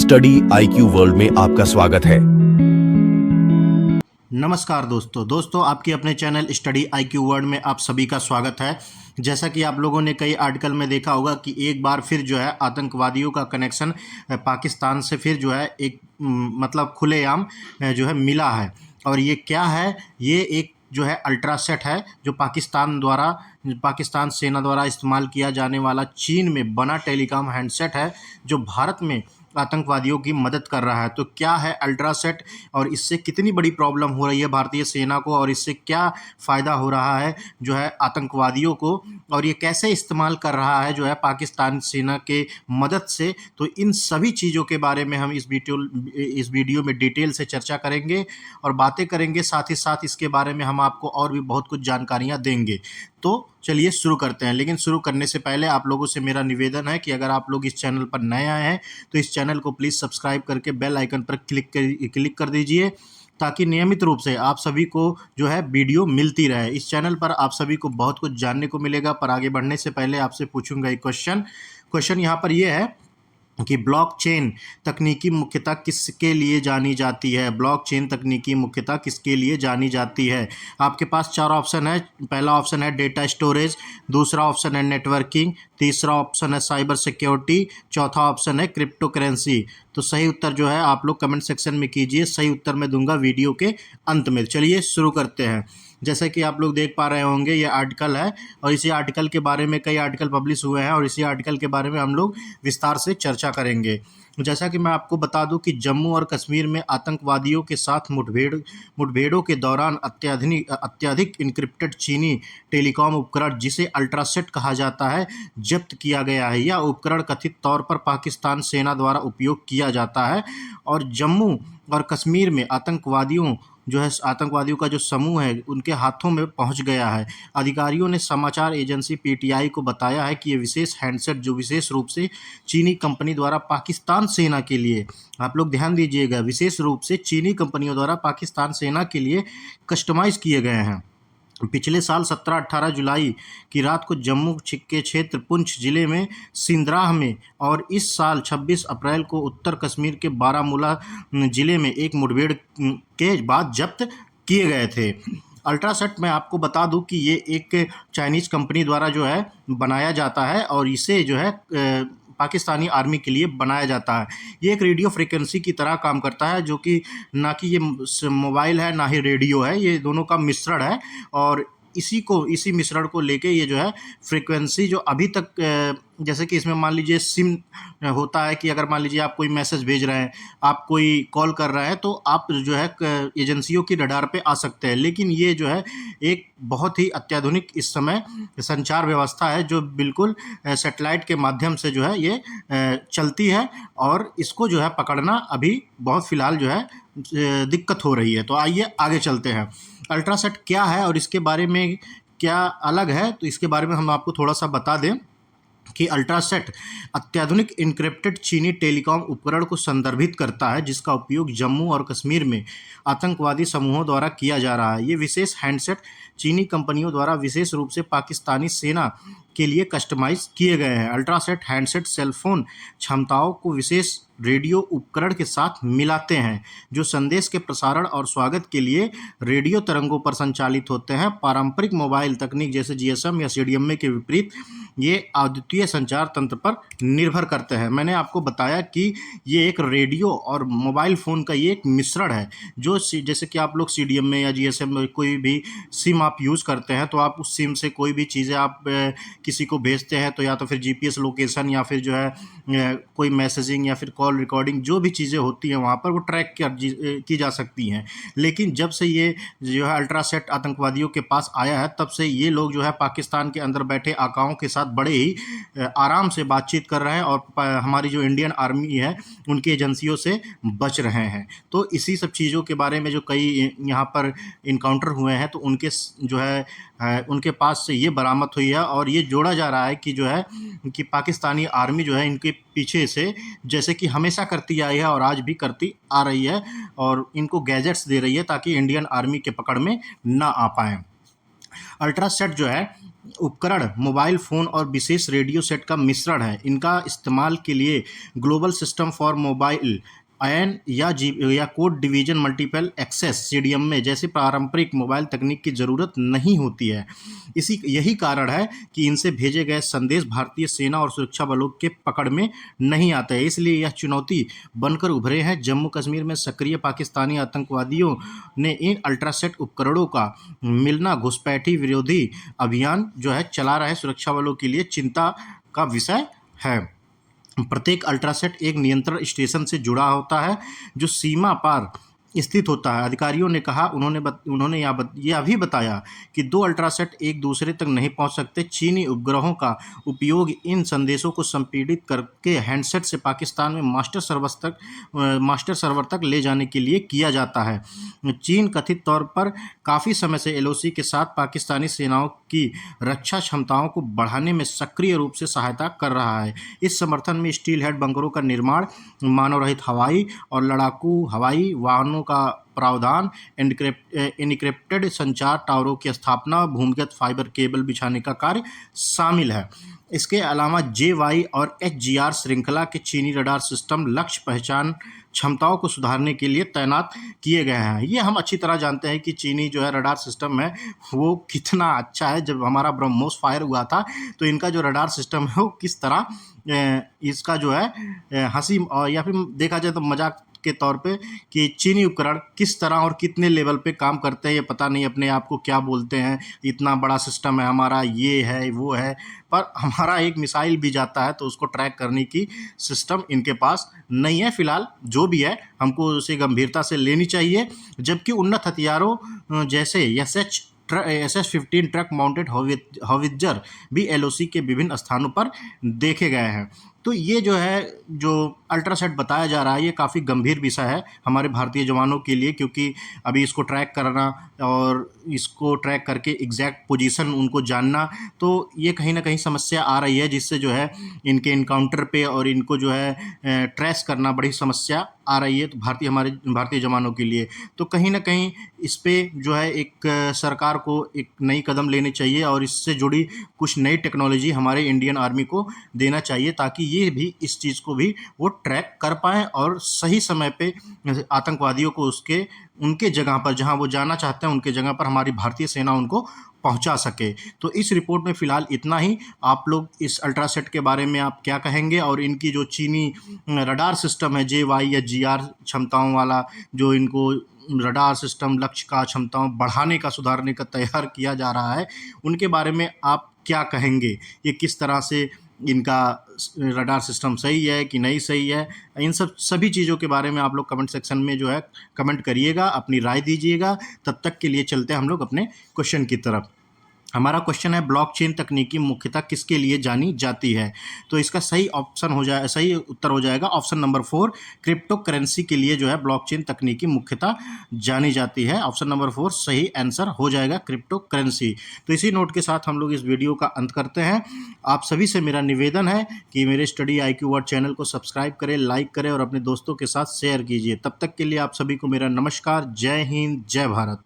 Study IQ world में आपका स्वागत है। नमस्कार दोस्तों आपके अपने चैनल स्टडी IQ वर्ल्ड में आप सभी का स्वागत है। जैसा कि आप लोगों ने कई आर्टिकल में देखा होगा कि एक बार फिर जो है आतंकवादियों का कनेक्शन पाकिस्तान से फिर जो है एक मतलब खुलेआम जो है मिला है। और ये क्या है, ये एक जो है अल्ट्रासेट है जो पाकिस्तान सेना द्वारा इस्तेमाल किया जाने वाला चीन में बना टेलीकॉम हैंडसेट है जो भारत में आतंकवादियों की मदद कर रहा है। तो क्या है अल्ट्रासेट और इससे कितनी बड़ी प्रॉब्लम हो रही है भारतीय सेना को और इससे क्या फ़ायदा हो रहा है जो है आतंकवादियों को, और ये कैसे इस्तेमाल कर रहा है जो है पाकिस्तान सेना के मदद से। तो इन सभी चीज़ों के बारे में हम इस वीडियो में डिटेल से चर्चा करेंगे और बातें करेंगे। साथ ही साथ इसके बारे में हम आपको और भी बहुत कुछ जानकारियाँ देंगे। तो चलिए शुरू करते हैं। लेकिन शुरू करने से पहले आप लोगों से मेरा निवेदन है कि अगर आप लोग इस चैनल पर नए आए हैं तो इस चैनल को प्लीज़ सब्सक्राइब करके बेल आइकन पर क्लिक कर दीजिए ताकि नियमित रूप से आप सभी को जो है वीडियो मिलती रहे। इस चैनल पर आप सभी को बहुत कुछ जानने को मिलेगा। पर आगे बढ़ने से पहले आपसे पूछूंगा एक क्वेश्चन यहाँ पर ये है कि ब्लॉकचेन तकनीकी मुख्यतः किसके लिए जानी जाती है। ब्लॉकचेन तकनीकी मुख्यतः किसके लिए जानी जाती है। आपके पास चार ऑप्शन है। पहला ऑप्शन है डेटा स्टोरेज, दूसरा ऑप्शन है नेटवर्किंग, तीसरा ऑप्शन है साइबर सिक्योरिटी, चौथा ऑप्शन है क्रिप्टो करेंसी। तो सही उत्तर जो है आप लोग कमेंट सेक्शन में कीजिए। सही उत्तर मैं दूंगा वीडियो के अंत में। चलिए शुरू करते हैं। जैसे कि आप लोग देख पा रहे होंगे ये आर्टिकल है और इसी आर्टिकल के बारे में कई आर्टिकल पब्लिश हुए हैं और इसी आर्टिकल के बारे में हम लोग विस्तार से चर्चा करेंगे। जैसा कि मैं आपको बता दूं कि जम्मू और कश्मीर में आतंकवादियों के साथ मुठभेड़ों के दौरान अत्यधिक इनक्रिप्टेड चीनी टेलीकॉम उपकरण जिसे अल्ट्रासेट कहा जाता है जब्त किया गया है। यह उपकरण कथित तौर पर पाकिस्तान सेना द्वारा उपयोग किया जाता है और जम्मू और कश्मीर में आतंकवादियों का जो समूह है उनके हाथों में पहुंच गया है। अधिकारियों ने समाचार एजेंसी PTI को बताया है कि ये विशेष हैंडसेट जो विशेष रूप से चीनी कंपनी द्वारा पाकिस्तान सेना के लिए, आप लोग ध्यान दीजिएगा, विशेष रूप से चीनी कंपनियों द्वारा पाकिस्तान सेना के लिए कस्टमाइज किए गए हैं। पिछले साल 17-18 जुलाई की रात को जम्मू के क्षेत्र पुंछ जिले में सिंद्राह में और इस साल 26 अप्रैल को उत्तर कश्मीर के बारामूला जिले में एक मुठभेड़ के बाद जब्त किए गए थे। अल्ट्रासेट मैं आपको बता दूं कि ये एक चाइनीज़ कंपनी द्वारा जो है बनाया जाता है और इसे जो है पाकिस्तानी आर्मी के लिए बनाया जाता है। ये एक रेडियो फ्रीक्वेंसी की तरह काम करता है जो कि ना कि ये मोबाइल है ना ही रेडियो है, ये दोनों का मिश्रण है। और इसी मिश्रण को लेके ये जो है फ्रीक्वेंसी जो अभी तक जैसे कि इसमें मान लीजिए सिम होता है कि अगर मान लीजिए आप कोई मैसेज भेज रहे हैं, आप कोई कॉल कर रहे हैं तो आप जो है एजेंसियों की रडार पे आ सकते हैं। लेकिन ये जो है एक बहुत ही अत्याधुनिक इस समय संचार व्यवस्था है जो बिल्कुल सैटेलाइट के माध्यम से जो है ये चलती है और इसको जो है पकड़ना अभी बहुत फ़िलहाल जो है दिक्कत हो रही है। तो आइए आगे चलते हैं। अल्ट्रासेट क्या है और इसके बारे में क्या अलग है, तो इसके बारे में हम आपको थोड़ा सा बता दें कि अल्ट्रासेट अत्याधुनिक इनक्रिप्टेड चीनी टेलीकॉम उपकरण को संदर्भित करता है जिसका उपयोग जम्मू और कश्मीर में आतंकवादी समूहों द्वारा किया जा रहा है। ये विशेष हैंडसेट चीनी कंपनियों द्वारा विशेष रूप से पाकिस्तानी सेना के लिए कस्टमाइज किए गए हैं। अल्ट्रासेट हैंडसेट सेलफोन क्षमताओं को विशेष रेडियो उपकरण के साथ मिलाते हैं जो संदेश के प्रसारण और स्वागत के लिए रेडियो तरंगों पर संचालित होते हैं। पारंपरिक मोबाइल तकनीक जैसे GSM या CDMA के विपरीत ये अद्वितीय संचार तंत्र पर निर्भर करते हैं। मैंने आपको बताया कि ये एक रेडियो और मोबाइल फ़ोन का ये एक मिश्रण है जो जैसे कि आप लोग CDMA या GSM कोई भी सिम आप यूज़ करते हैं तो आप उस सिम से कोई भी चीज़ें आप किसी को भेजते हैं तो या तो फिर GPS लोकेशन या फिर जो है कोई मैसेजिंग या फिर कॉल रिकॉर्डिंग जो भी चीज़ें होती हैं वहाँ पर वो ट्रैक की जा सकती हैं। लेकिन जब से ये जो है अल्ट्रासेट आतंकवादियों के पास आया है तब से ये लोग जो है पाकिस्तान के अंदर बैठे आकाओं के साथ बड़े ही आराम से बातचीत कर रहे हैं और हमारी जो इंडियन आर्मी है उनकी एजेंसियों से बच रहे हैं। तो इसी सब चीज़ों के बारे में जो कई यहाँ पर इनकाउंटर हुए हैं तो उनके जो है उनके पास से ये बरामद हुई है और ये जोड़ा जा रहा है कि जो है कि पाकिस्तानी आर्मी जो है इनके पीछे से जैसे कि हमेशा करती आई है और आज भी करती आ रही है और इनको गैजेट्स दे रही है ताकि इंडियन आर्मी के पकड़ में ना आ पाएँ। अल्ट्रासेट जो है उपकरण मोबाइल फ़ोन और विशेष रेडियो सेट का मिश्रण है। इनका इस्तेमाल के लिए ग्लोबल सिस्टम फॉर मोबाइल आयन या code division multiple access CDM में जैसे पारंपरिक मोबाइल तकनीक की ज़रूरत नहीं होती है। यही कारण है कि इनसे भेजे गए संदेश भारतीय सेना और सुरक्षा बलों के पकड़ में नहीं आते हैं, इसलिए यह चुनौती बनकर उभरे हैं। जम्मू कश्मीर में सक्रिय पाकिस्तानी आतंकवादियों ने इन अल्ट्रासेट उपकरणों का मिलना घुसपैठी विरोधी अभियान जो है चला रहे सुरक्षा बलों के लिए चिंता का विषय है। प्रत्येक अल्ट्रासेट एक नियंत्रण स्टेशन से जुड़ा होता है जो सीमा पार स्थित होता है। अधिकारियों ने कहा उन्होंने यह भी बताया कि 2 अल्ट्रासेट एक दूसरे तक नहीं पहुंच सकते। चीनी उपग्रहों का उपयोग इन संदेशों को संपीड़ित करके हैंडसेट से पाकिस्तान में मास्टर सर्वर तक ले जाने के लिए किया जाता है। चीन कथित तौर पर काफ़ी समय से एलओसी के साथ पाकिस्तानी सेनाओं की रक्षा क्षमताओं को बढ़ाने में सक्रिय रूप से सहायता कर रहा है। इस समर्थन में स्टील हेड बंकरों का निर्माण, मानव रहित हवाई और लड़ाकू हवाई वाहनों का प्रावधान, एन्क्रिप्टेड संचार टावरों की स्थापना, भूमिगत फाइबर केबल बिछाने का कार्य शामिल है। इसके अलावा JY और HGR श्रृंखला के चीनी रडार सिस्टम लक्ष्य पहचान क्षमताओं को सुधारने के लिए तैनात किए गए हैं। ये हम अच्छी तरह जानते हैं कि चीनी जो है रडार सिस्टम है वो कितना अच्छा है। जब हमारा ब्रह्मोस फायर हुआ था तो इनका जो रडार सिस्टम है वो किस तरह इसका जो है हंसी और या फिर देखा जाए तो मजाक के तौर पे कि चीनी उपकरण किस तरह और कितने लेवल पे काम करते हैं ये पता नहीं, अपने आप को क्या बोलते हैं, इतना बड़ा सिस्टम है हमारा, ये है वो है, पर हमारा एक मिसाइल भी जाता है तो उसको ट्रैक करने की सिस्टम इनके पास नहीं है। फिलहाल जो भी है हमको उसे गंभीरता से लेनी चाहिए। जबकि उन्नत हथियारों जैसे SS-15 ट्रक माउंटेड हॉवित्जर भी एलओसी के विभिन्न स्थानों पर देखे गए हैं। तो ये जो है जो अल्ट्रासेट बताया जा रहा है ये काफ़ी गंभीर विषय है हमारे भारतीय जवानों के लिए, क्योंकि अभी इसको ट्रैक करना और इसको ट्रैक करके एग्जैक्ट पोजीशन उनको जानना, तो ये कहीं ना कहीं समस्या आ रही है जिससे जो है इनके इनकाउंटर पे और इनको जो है ट्रेस करना बड़ी समस्या आ रही है। तो हमारे भारतीय जवानों के लिए तो कहीं ना कहीं इस पर जो है एक सरकार को एक नई कदम लेनी चाहिए और इससे जुड़ी कुछ नई टेक्नोलॉजी हमारे इंडियन आर्मी को देना चाहिए ताकि ये भी इस चीज़ को भी वो ट्रैक कर पाएँ और सही समय पे आतंकवादियों को उनके जगह पर जहां वो जाना चाहते हैं उनके जगह पर हमारी भारतीय सेना उनको पहुंचा सके। तो इस रिपोर्ट में फ़िलहाल इतना ही। आप लोग इस अल्ट्रासेट के बारे में आप क्या कहेंगे और इनकी जो चीनी रडार सिस्टम है JY या GR क्षमताओं वाला जो इनको रडार सिस्टम लक्ष्य का क्षमताओं बढ़ाने का सुधारने का तैयार किया जा रहा है उनके बारे में आप क्या कहेंगे? ये किस तरह से इनका रडार सिस्टम सही है कि नहीं सही है? इन सभी चीज़ों के बारे में आप लोग कमेंट सेक्शन में जो है कमेंट करिएगा, अपनी राय दीजिएगा। तब तक के लिए चलते हैं हम लोग अपने क्वेश्चन की तरफ। हमारा क्वेश्चन है ब्लॉकचेन तकनीकी मुख्यतः किसके लिए जानी जाती है? तो इसका सही उत्तर हो जाएगा ऑप्शन नंबर 4, क्रिप्टो करेंसी के लिए जो है ब्लॉकचेन तकनीकी मुख्यतः जानी जाती है। ऑप्शन नंबर 4 सही आंसर हो जाएगा, क्रिप्टो करेंसी। तो इसी नोट के साथ हम लोग इस वीडियो का अंत करते हैं। आप सभी से मेरा निवेदन है कि मेरे स्टडी IQ वर्ड चैनल को सब्सक्राइब करें, लाइक करें और अपने दोस्तों के साथ शेयर कीजिए। तब तक के लिए आप सभी को मेरा नमस्कार। जय हिंद, जय भारत।